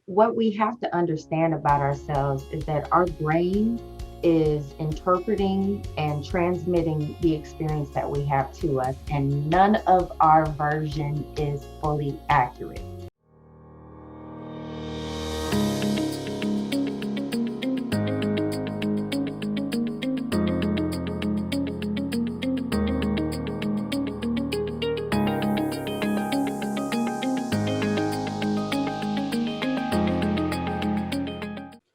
What we have to understand about ourselves is that our brain is interpreting and transmitting the experience that we have to us, and none of our version is fully accurate.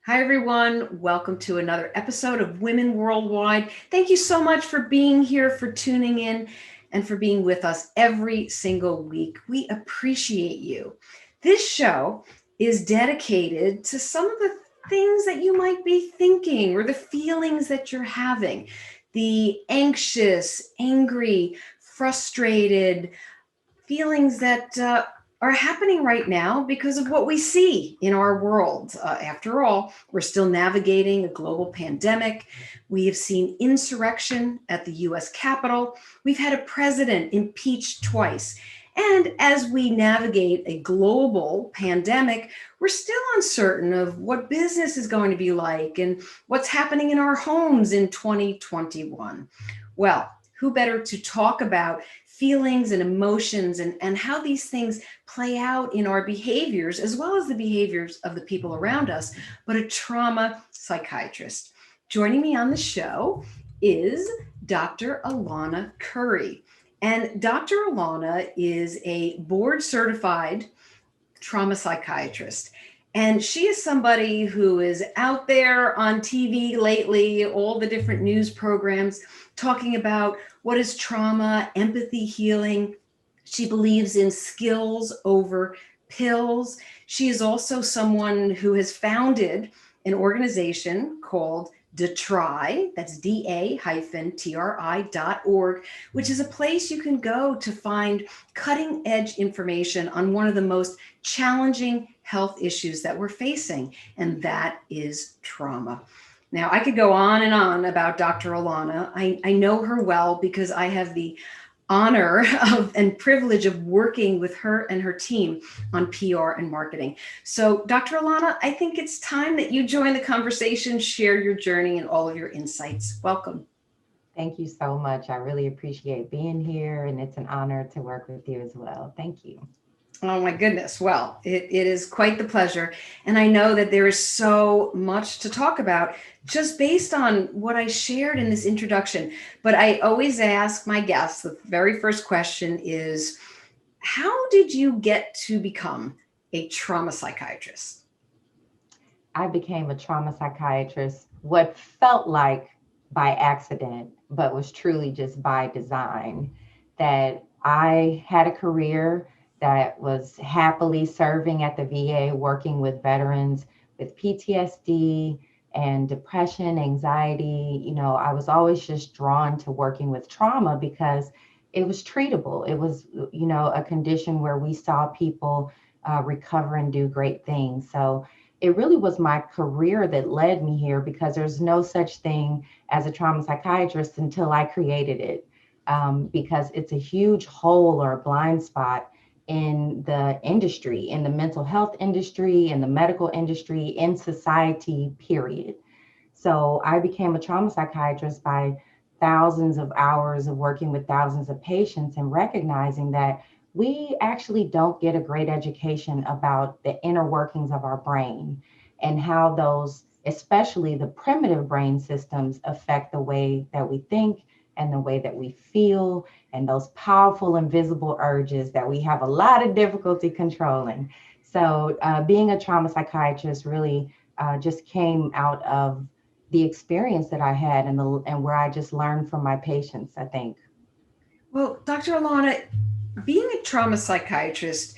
Hi, everyone. Welcome to another episode of Women Worldwide. Thank you so much for being here, for tuning in, and for being with us every single week. We appreciate you. This show is dedicated to some of the things that you might be thinking or the feelings that you're having, the anxious, angry, frustrated, feelings that are happening right now because of what we see in our world. After all, we're still navigating a global pandemic. We have seen insurrection at the US Capitol. We've had a president impeached twice. And as we navigate a global pandemic, we're still uncertain of what business is going to be like and what's happening in our homes in 2021. Well, who better to talk about feelings and emotions and how these things play out in our behaviors as well as the behaviors of the people around us, but a trauma psychiatrist. Joining me on the show is Dr. Alana Curry. And Dr. Alana is a board certified trauma psychiatrist. And she is somebody who is out there on TV lately, all the different news programs talking about what is trauma, empathy, healing. She believes in skills over pills. She is also someone who has founded an organization called DeTry, that's DA-TRI.org, which is a place you can go to find cutting edge information on one of the most challenging health issues that we're facing, and that is trauma. Now, I could go on and on about Dr. Alana. I know her well because I have the honor of and privilege of working with her and her team on PR and marketing. So, Dr. Alana, I think it's time that you join the conversation, share your journey and all of your insights. Welcome. Thank you so much. I really appreciate being here, and it's an honor to work with you as well. Thank you. Oh my goodness. Well, it is quite the pleasure. And I know that there is so much to talk about just based on what I shared in this introduction. But I always ask my guests, the very first question is, how did you get to become a trauma psychiatrist? I became a trauma psychiatrist, what felt like by accident, but was truly just by design. That I had a career that was happily serving at the VA, working with veterans with PTSD and depression, anxiety. I was always just drawn to working with trauma because it was treatable. It was, a condition where we saw people recover and do great things. So it really was my career that led me here because there's no such thing as a trauma psychiatrist until I created it. Because it's a huge hole or a blind spot in the industry, in the mental health industry, in the medical industry, in society, period. So I became a trauma psychiatrist by thousands of hours of working with thousands of patients and recognizing that we actually don't get a great education about the inner workings of our brain and how those, especially the primitive brain systems, affect the way that we think and the way that we feel and those powerful invisible urges that we have a lot of difficulty controlling. So being a trauma psychiatrist really just came out of the experience that I had and where I just learned from my patients, I think. Well, Dr. Alana, being a trauma psychiatrist,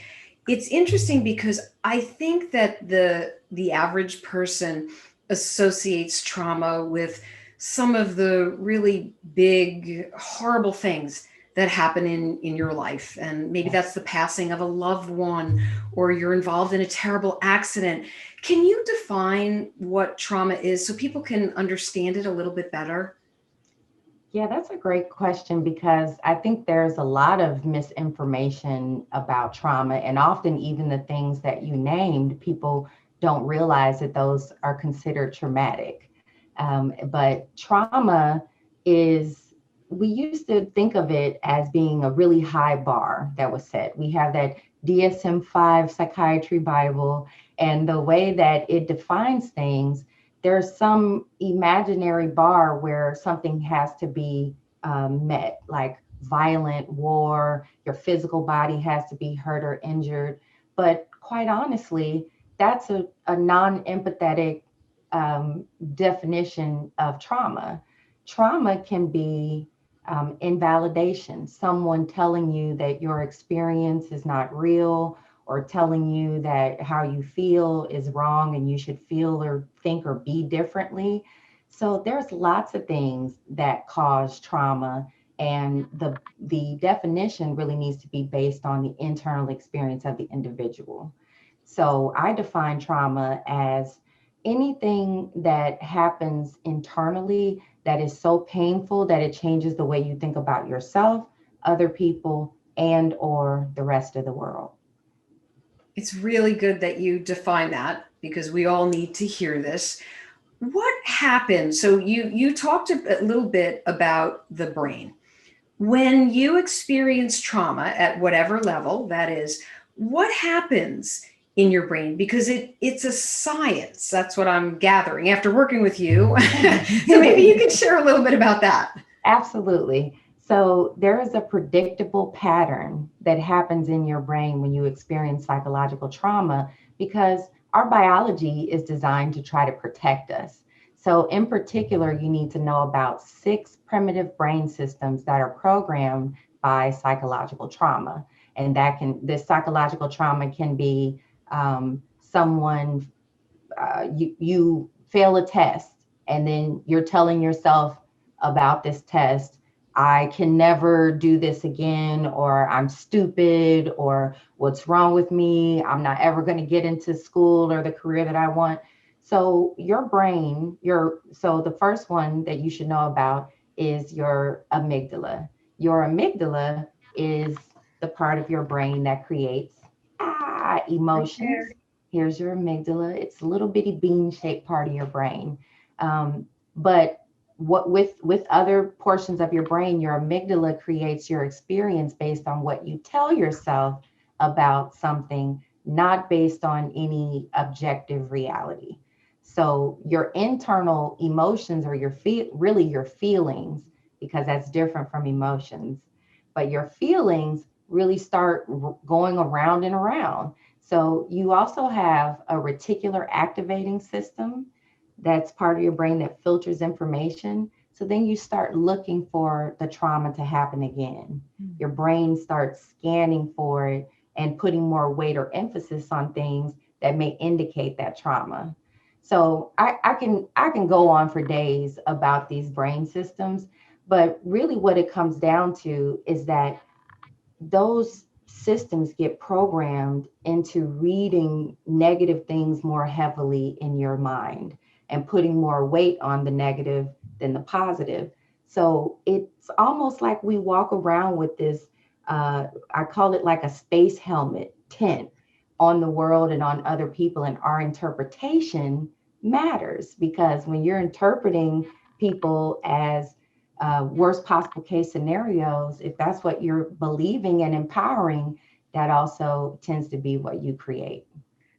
it's interesting because I think that the average person associates trauma with some of the really big, horrible things that happen in your life. And maybe Yes. that's the passing of a loved one, or you're involved in a terrible accident. Can you define what trauma is so people can understand it a little bit better? Yeah, that's a great question because I think there's a lot of misinformation about trauma, and often even the things that you named, people don't realize that those are considered traumatic. But trauma is, we used to think of it as being a really high bar that was set. We have that DSM-5 psychiatry Bible, and the way that it defines things, there's some imaginary bar where something has to be met, like violent war, your physical body has to be hurt or injured. But quite honestly, that's a non empathetic definition of trauma. Trauma can be invalidation, someone telling you that your experience is not real, or telling you that how you feel is wrong and you should feel or think or be differently. So there's lots of things that cause trauma, and the definition really needs to be based on the internal experience of the individual. So I define trauma as anything that happens internally that is so painful that it changes the way you think about yourself, other people, and or the rest of the world. It's really good that you define that because we all need to hear this. What happened? So you talked a little bit about the brain. When you experience trauma at whatever level that is, what happens in your brain? Because it's a science. That's what I'm gathering after working with you. So maybe you could share a little bit about that. Absolutely. So there is a predictable pattern that happens in your brain when you experience psychological trauma because our biology is designed to try to protect us. So in particular, you need to know about six primitive brain systems that are programmed by psychological trauma. And this psychological trauma can be someone, you fail a test and then you're telling yourself about this test, I can never do this again, or I'm stupid, or what's wrong with me, I'm not ever going to get into school or the career that I want. So your brain, so the first one that you should know about is your amygdala. Your amygdala is the part of your brain that creates Right emotions. there. Here's your amygdala. It's a little bitty bean-shaped part of your brain. But what with other portions of your brain, your amygdala creates your experience based on what you tell yourself about something, not based on any objective reality. So your internal emotions, or really your feelings, because that's different from emotions, but your feelings really start going around and around. So you also have a reticular activating system that's part of your brain that filters information. So then you start looking for the trauma to happen again. Your brain starts scanning for it and putting more weight or emphasis on things that may indicate that trauma. So I can go on for days about these brain systems, but really what it comes down to is that those systems get programmed into reading negative things more heavily in your mind and putting more weight on the negative than the positive. So it's almost like we walk around with this, I call it like a space helmet tent on the world and on other people. And our interpretation matters because when you're interpreting people as worst possible case scenarios, if that's what you're believing and empowering, that also tends to be what you create.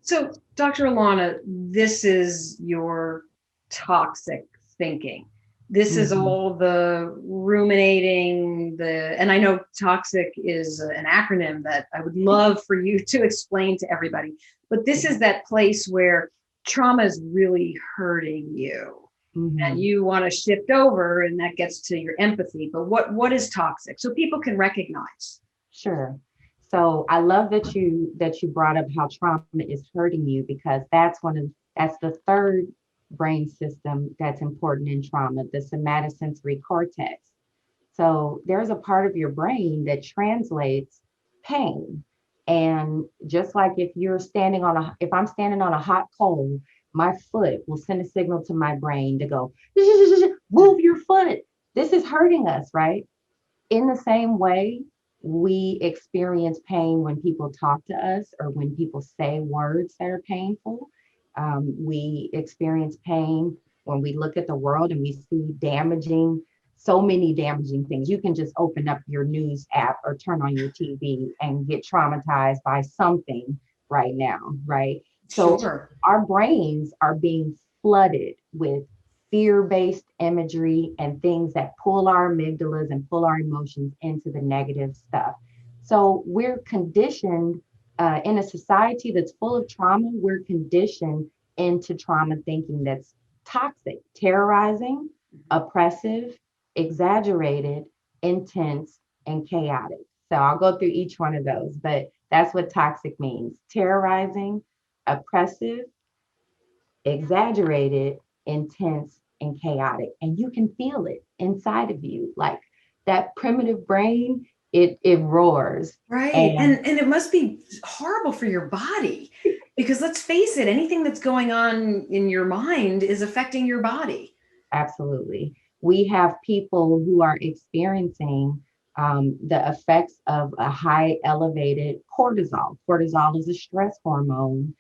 So, Dr. Alana, this is your toxic thinking. This is Mhm. all the ruminating, and I know toxic is an acronym that I would love for you to explain to everybody. But this is that place where trauma is really hurting you and Mhm. you want to shift over, and that gets to your empathy. But what is toxic? So people can recognize. Sure. So I love that you brought up how trauma is hurting you, because that's the third brain system that's important in trauma, the somatosensory cortex. So there's a part of your brain that translates pain. And just like if I'm standing on a hot coal, my foot will send a signal to my brain to go, move your foot. this is hurting us, right? In the same way, we experience pain when people talk to us or when people say words that are painful. We experience pain when we look at the world and we see so many damaging things. You can just open up your news app or turn on your TV and get traumatized by something right now, right? So Sure. our brains are being flooded with fear-based imagery and things that pull our amygdalas and pull our emotions into the negative stuff. So we're conditioned in a society that's full of trauma, we're conditioned into trauma thinking that's toxic, terrorizing, oppressive, exaggerated, intense, and chaotic. So I'll go through each one of those, but that's what toxic means: terrorizing, oppressive, exaggerated, intense, and chaotic. And you can feel it inside of you. Like that primitive brain, it roars. Right. And And it must be horrible for your body, because let's face it, anything that's going on in your mind is affecting your body. absolutely. We have people who are experiencing the effects of a high elevated cortisol. Cortisol is a stress hormone.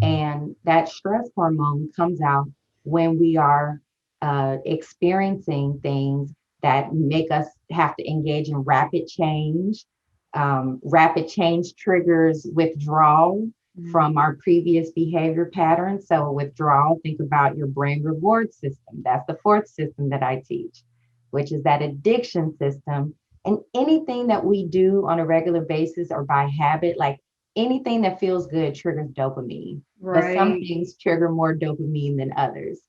And that stress hormone comes out when we are experiencing things that make us have to engage in rapid change. Rapid change triggers withdrawal from our previous behavior patterns. So, withdrawal, think about your brain reward system. That's the fourth system that I teach, which is that addiction system. And anything that we do on a regular basis or by habit, like anything that feels good triggers dopamine, but some Right. things trigger more dopamine than others.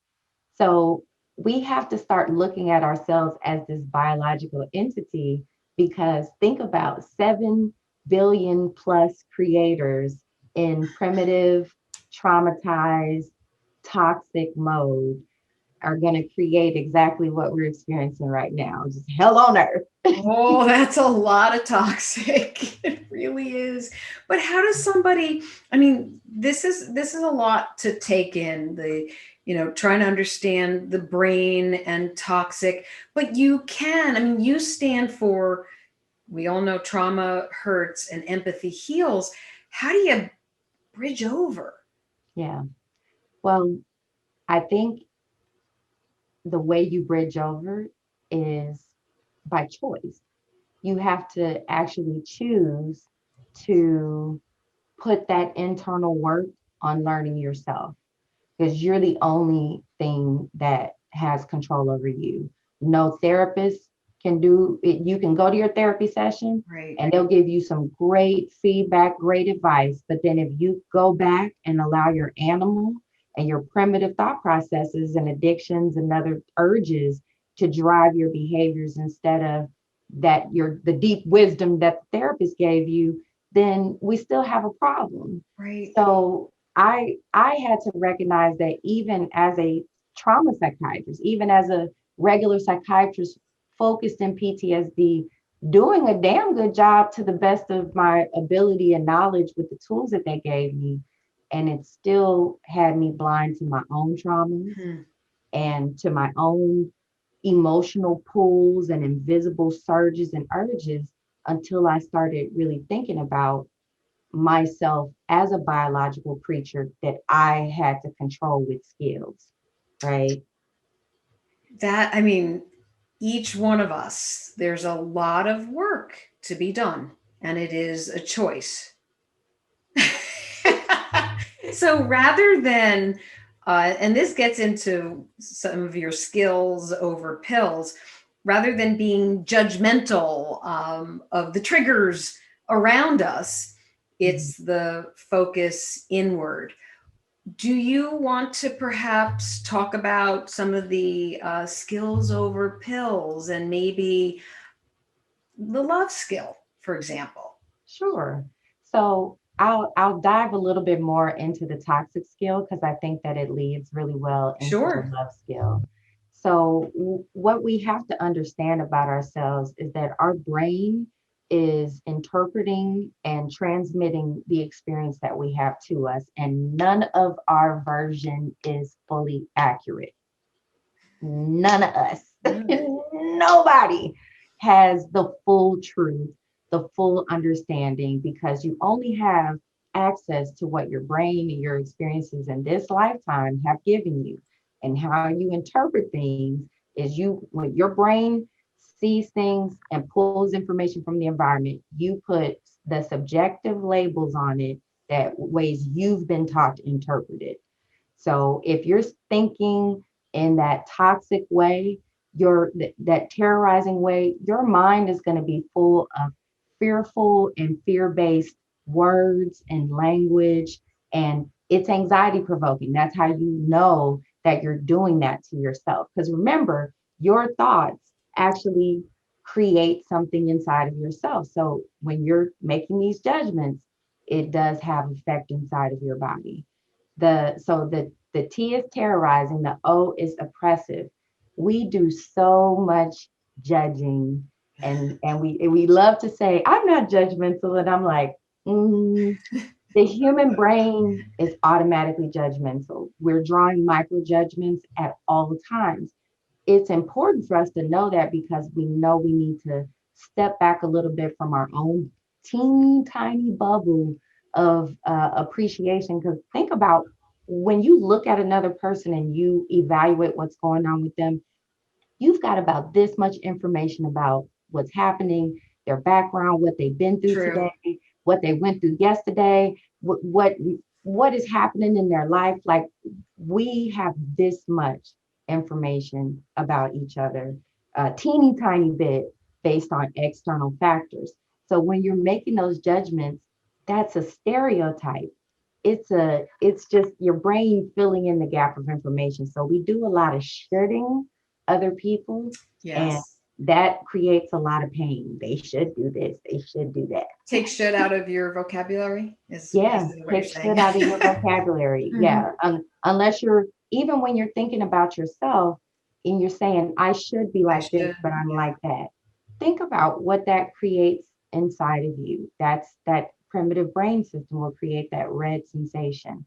So we have to start looking at ourselves as this biological entity because think about 7 billion plus creators in primitive, traumatized, toxic mode are going to create exactly what we're experiencing right now, just hell on earth. Oh, that's a lot of toxic. It really is. But how does somebody, I mean, this is a lot to take in, the, trying to understand the brain and toxic, but you can, I mean, you stand for, we all know trauma hurts and empathy heals. How do you bridge over? Yeah. Well, I think the way you bridge over is by choice. You have to actually choose to put that internal work on learning yourself because you're the only thing that has control over you. No therapist can do it. You can go to your therapy session Right. and they'll give you some great feedback, great advice. But then if you go back and allow your animal and your primitive thought processes and addictions and other urges to drive your behaviors instead of the deep wisdom that the therapist gave you, then we still have a problem. Right. So I had to recognize that even as a trauma psychiatrist, even as a regular psychiatrist focused in PTSD, doing a damn good job to the best of my ability and knowledge with the tools that they gave me, and it still had me blind to my own traumas Hmm. and to my own emotional pulls and invisible surges and urges until I started really thinking about myself as a biological creature that I had to control with skills, right? That, I mean, each one of us, there's a lot of work to be done, and it is a choice. So rather than, and this gets into some of your skills over pills, rather than being judgmental of the triggers around us, Mhm. it's the focus inward. Do you want to perhaps talk about some of the skills over pills and maybe the love skill, for example? Sure. So I'll dive a little bit more into the toxic skill because I think that it leads really well into the Sure. love skill. So what we have to understand about ourselves is that our brain is interpreting and transmitting the experience that we have to us, and none of our version is fully accurate. None of us. None of it. nobody has the full truth, the full understanding, because you only have access to what your brain and your experiences in this lifetime have given you. And how you interpret things is when your brain sees things and pulls information from the environment, you put the subjective labels on it that ways you've been taught to interpret it. So if you're thinking in that toxic way, that terrorizing way, your mind is going to be full of fearful and fear-based words and language, and it's anxiety provoking. That's how you know that you're doing that to yourself. Because remember, your thoughts actually create something inside of yourself. So when you're making these judgments, it does have effect inside of your body. The T is terrorizing, the O is oppressive. We do so much judging, and we love to say, I'm not judgmental, and I'm like, the human brain is automatically judgmental. We're drawing micro judgments at all times. It's important for us to know that, because we know we need to step back a little bit from our own teeny tiny bubble of appreciation. Because think about when you look at another person and you evaluate what's going on with them, you've got about this much information about what's happening, their background, what they've been through True. today, what they went through yesterday, what is happening in their life. Like, we have this much information about each other, a teeny tiny bit based on external factors. So when you're making those judgments, that's a stereotype. It's just your brain filling in the gap of information. So we do a lot of shoulding other people, and Yes. that creates a lot of pain. They should do this, they should do that. Take shit out of your vocabulary is Yeah, basically what you're take shit saying. out of your vocabulary. Mhm. Yeah, unless you're, even when you're thinking about yourself and you're saying, I should be I like this, should. but I'm Yeah. like that. Think about what that creates inside of you. That primitive brain system will create that red sensation.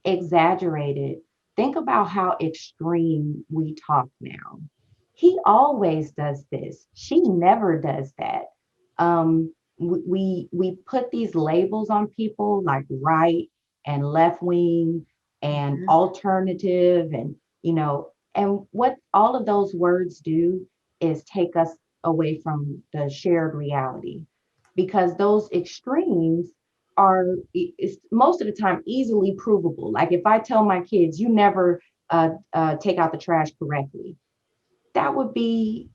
Exaggerated. Think about how extreme we talk now. He always does this. She never does that. We put these labels on people like right and left wing and Mhm. alternative, and what all of those words do is take us away from the shared reality, because those extremes are, it's most of the time easily provable. Like, if I tell my kids, you never take out the trash correctly, that would be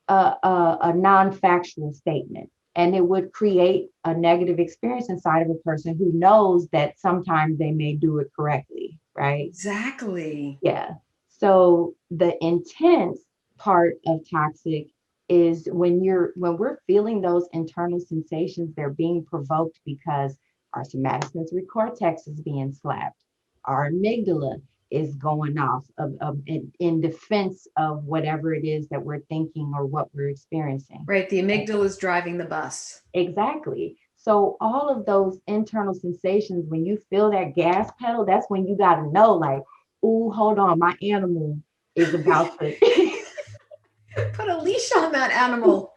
a non-factual statement, and it would create a negative experience inside of a person who knows that sometimes they may do it correctly, right? Exactly. Yeah. So the intense part of toxic is when we're feeling those internal sensations, they're being provoked because our somatic sensory cortex is being slapped. Our amygdala is going off in defense of whatever it is that we're thinking or what we're experiencing. Right. The amygdala is driving the bus. Exactly. So all of those internal sensations, when you feel that gas pedal, that's when you got to know, like, ooh, hold on, my animal is about to, Put a leash on that animal.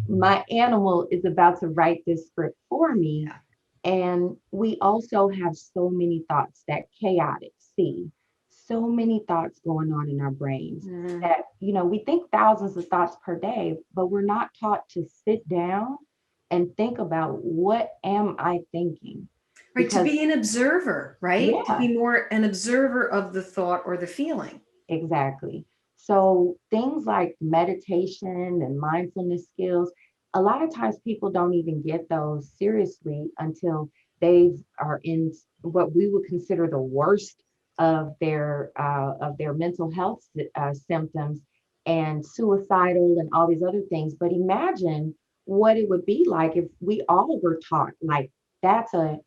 my animal is about to write this script for me. Yeah. And we also have so many thoughts, that chaotic see, so many thoughts going on in our brains Mm. that, we think thousands of thoughts per day, but we're not taught to sit down and think about, what am I thinking? Right. To Because, be an observer, right? To yeah, be more an observer of the thought or the feeling. exactly. So things like meditation and mindfulness skills, a lot of times people don't even get those seriously until they are in what we would consider the worst of their mental health symptoms, and suicidal and all these other things. But imagine what it would be like if we all were taught, like, that's a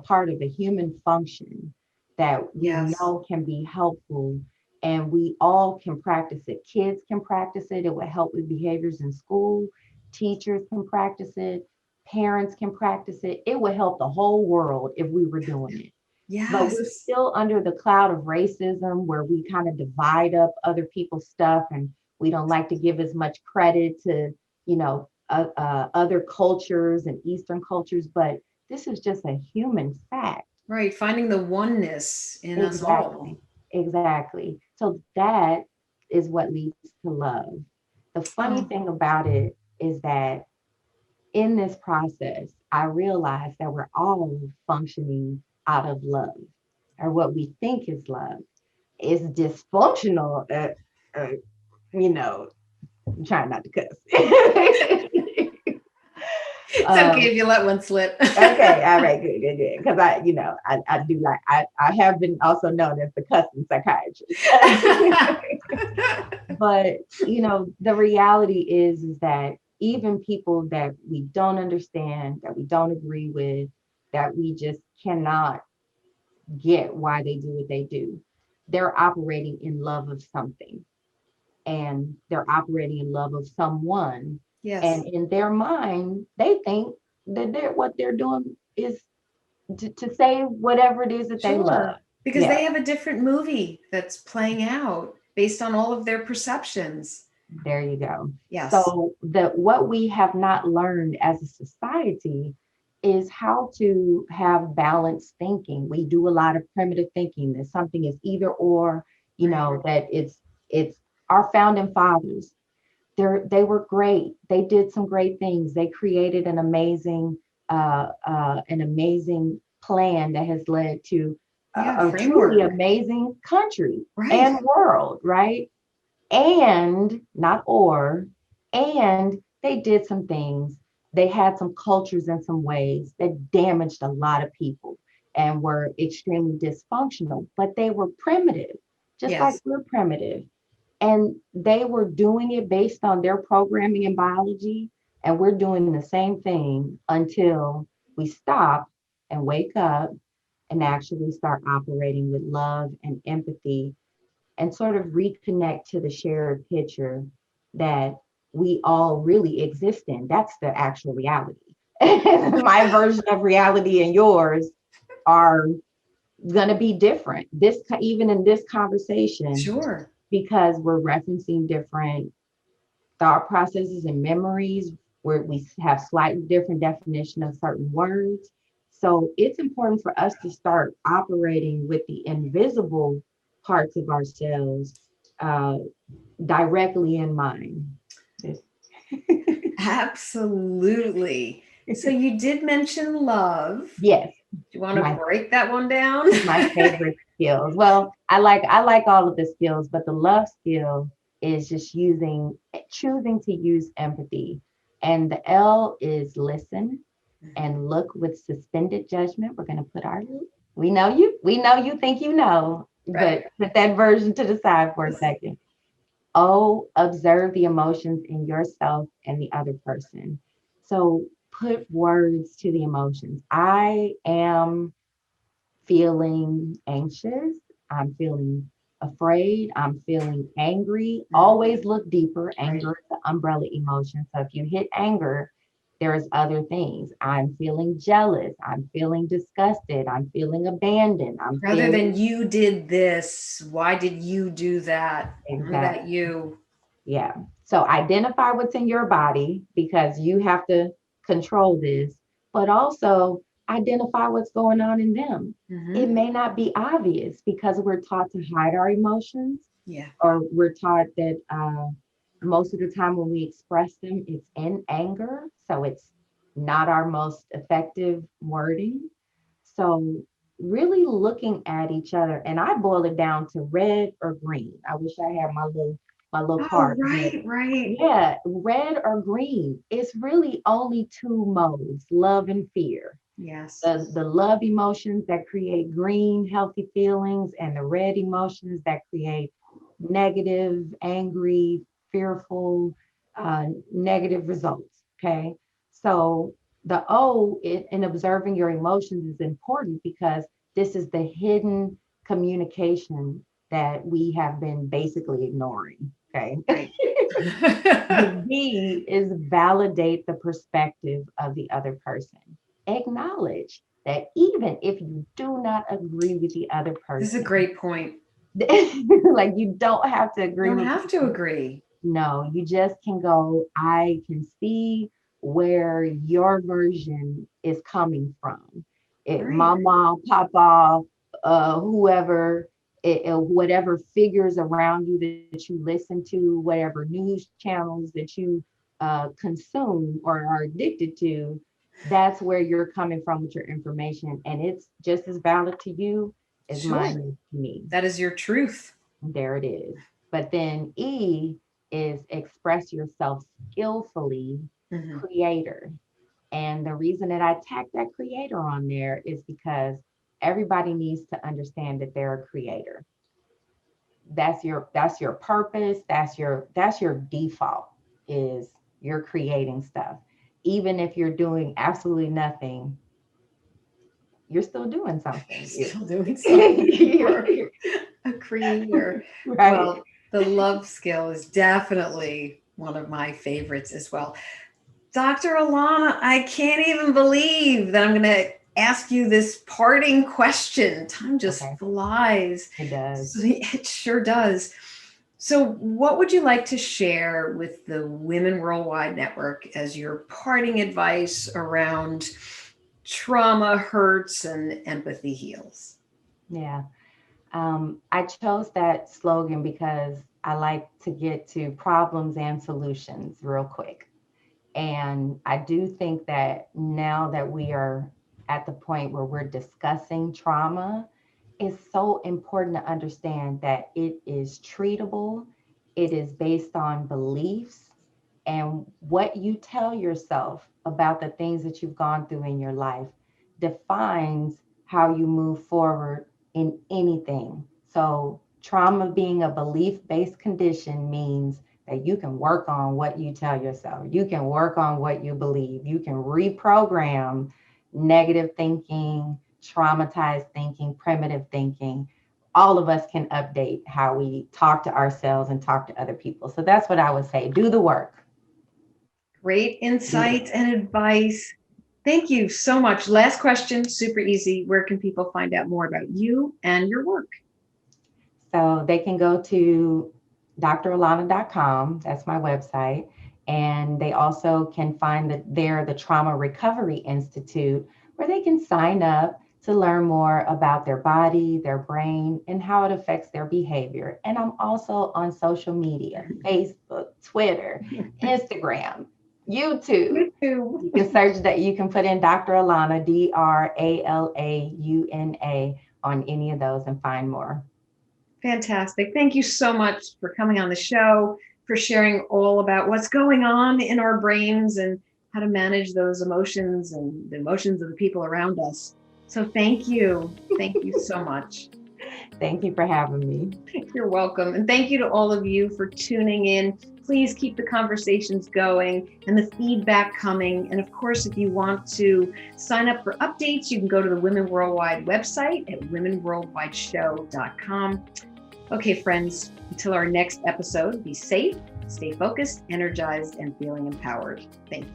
part of the human function that we Yes. know can be helpful, and we all can practice it. Kids can practice it. It will help with behaviors in school. Teachers can practice it. Parents can practice it. It would help the whole world if we were doing it. But we're Yes. still under the cloud of racism where we kind of divide up other people's stuff, and we don't like to give as much credit to, other cultures and Eastern cultures. But this is just a human fact. Right. Finding the oneness in us all. Exactly. Exactly. So that is what leads to love. The funny Oh, thing about it is that in this process, I realized that we're all functioning out of love, or what we think is love is dysfunctional. Uh, you know, I'm trying not to cuss. it's okay um, if you let one slip. okay, all right, good, good, good. Because I do like, I have been also known as the cussing psychiatrist. But the reality is that even people that we don't understand, that we don't agree with, that we just cannot get why they do what they do, they're operating in love of something, and they're operating in love of someone. Yes. And in their mind, they think that what they're doing is to say whatever it is that they love. Sure. Because Yeah. they have a different movie that's playing out based on all of their perceptions. There you go. Yes. So what we have not learned as a society is how to have balanced thinking. We do a lot of primitive thinking that something is either or, Right. that it's our founding fathers. They were great. They did some great things. They created an amazing plan that has led to Yeah. a truly Framework. amazing country Right. and world, right? And not or, and they did some things. They had some cultures and some ways that damaged a lot of people and were extremely dysfunctional, but they were primitive, just like Yes. we're primitive. And they were doing it based on their programming and biology. And we're doing the same thing until we stop and wake up and actually start operating with love and empathy and sort of reconnect to the shared picture that we all really exist in. That's the actual reality. My version of reality and yours are going to be different. Even in this conversation, Sure. because we're referencing different thought processes and memories, where we have slightly different definition of certain words. So it's important for us to start operating with the invisible parts of ourselves uh, directly in mind. Absolutely. So you did mention love. Yes, Do you want to my break that one down? my favorite skills. Well, I like all of the skills, but the love skill is just choosing to use empathy. And the L is listen and look with suspended judgment. We're going to put our, we know you think you know, Right. but put that version to the side for a second. O, observe the emotions in yourself and the other person. So put words to the emotions. I am feeling anxious. I'm feeling afraid. I'm feeling angry. Mhm. Always look deeper. Right. Anger is the umbrella emotion. So if you hit anger, there's other things. I'm feeling jealous. I'm feeling disgusted. I'm feeling abandoned. I'm Rather than feeling you did this, why did you do that? None of that exact. you. Yeah. So identify what's in your body because you have to control this, but also identify what's going on in them. It Hmm. may not be obvious because we're taught to hide our emotions, Yeah. or we're taught that most of the time when we express them, it's in anger. So it's not our most effective wording. So really looking at each other, and I boil it down to red or green. I wish I had my little Oh, card, but right, right. yeah, red or green. It's really only two modes, love and fear. Yes. The love emotions that create green, healthy feelings, and the red emotions that create negative, angry, fearful, negative results. Okay. So the O in observing your emotions is important because this is the hidden communication that we have been basically ignoring. Okay. Right. The V is validate the perspective of the other person. Acknowledge. that even if you do not agree with the other This is a person, great point. like you don't have to agree You don't with have to people. agree. No, you just can go, I can see where your version is coming from. Right. Mama, papa, whoever, whatever figures around you that you listen to, whatever news channels that you consume or are addicted to, that's where you're coming from with your information. And it's just as valid to you as Sure. mine is to me. That is your truth. There it is. But then E is express yourself skillfully, Mhm. creator. And the reason that I tacked that creator on there is because everybody needs to understand that they're a creator. That's your purpose, that's your default, is you're creating stuff. Even if you're doing absolutely nothing, you're still doing something. Still doing something. For a creator. Right. Well, the love skill is definitely one of my favorites as well. Dr. Alana, I can't even believe that I'm going to ask you this parting question. Time just Okay. flies. It does. It sure does. So, what would you like to share with the Women Worldwide Network as your parting advice around trauma hurts and empathy heals? Yeah. I chose that slogan because I like to get to problems and solutions real quick. And I do think that now that we are at the point where we're discussing trauma, it's so important to understand that it is treatable, it is based on beliefs, and what you tell yourself about the things that you've gone through in your life defines how you move forward in anything. So, trauma being a belief based condition means that you can work on what you tell yourself. You can work on what you believe. You can reprogram negative thinking, traumatized thinking, primitive thinking. All of us can update how we talk to ourselves and talk to other people. So that's what I would say. Do the work. Great Do the insights work. and advice. Thank you so much. Last question, super easy. Where can people find out more about you and your work? So they can go to dralana.com. That's my website. And they also can find that there the Trauma Recovery Institute, where they can sign up to learn more about their body, their brain, and how it affects their behavior. And I'm also on social media, Facebook, Twitter, Instagram, YouTube. You YouTube. can search that. You can put in Dr. Alana, Dralauna, on any of those and find more. Fantastic. Thank you so much for coming on the show, for sharing all about what's going on in our brains and how to manage those emotions and the emotions of the people around us. So thank you. Thank you so much. Thank you for having me. You're welcome. And thank you to all of you for tuning in. Please keep the conversations going and the feedback coming. And of course, if you want to sign up for updates, you can go to the Women Worldwide website at womenworldwideshow.com. Okay, friends, until our next episode, be safe, stay focused, energized, and feeling empowered. Thank you.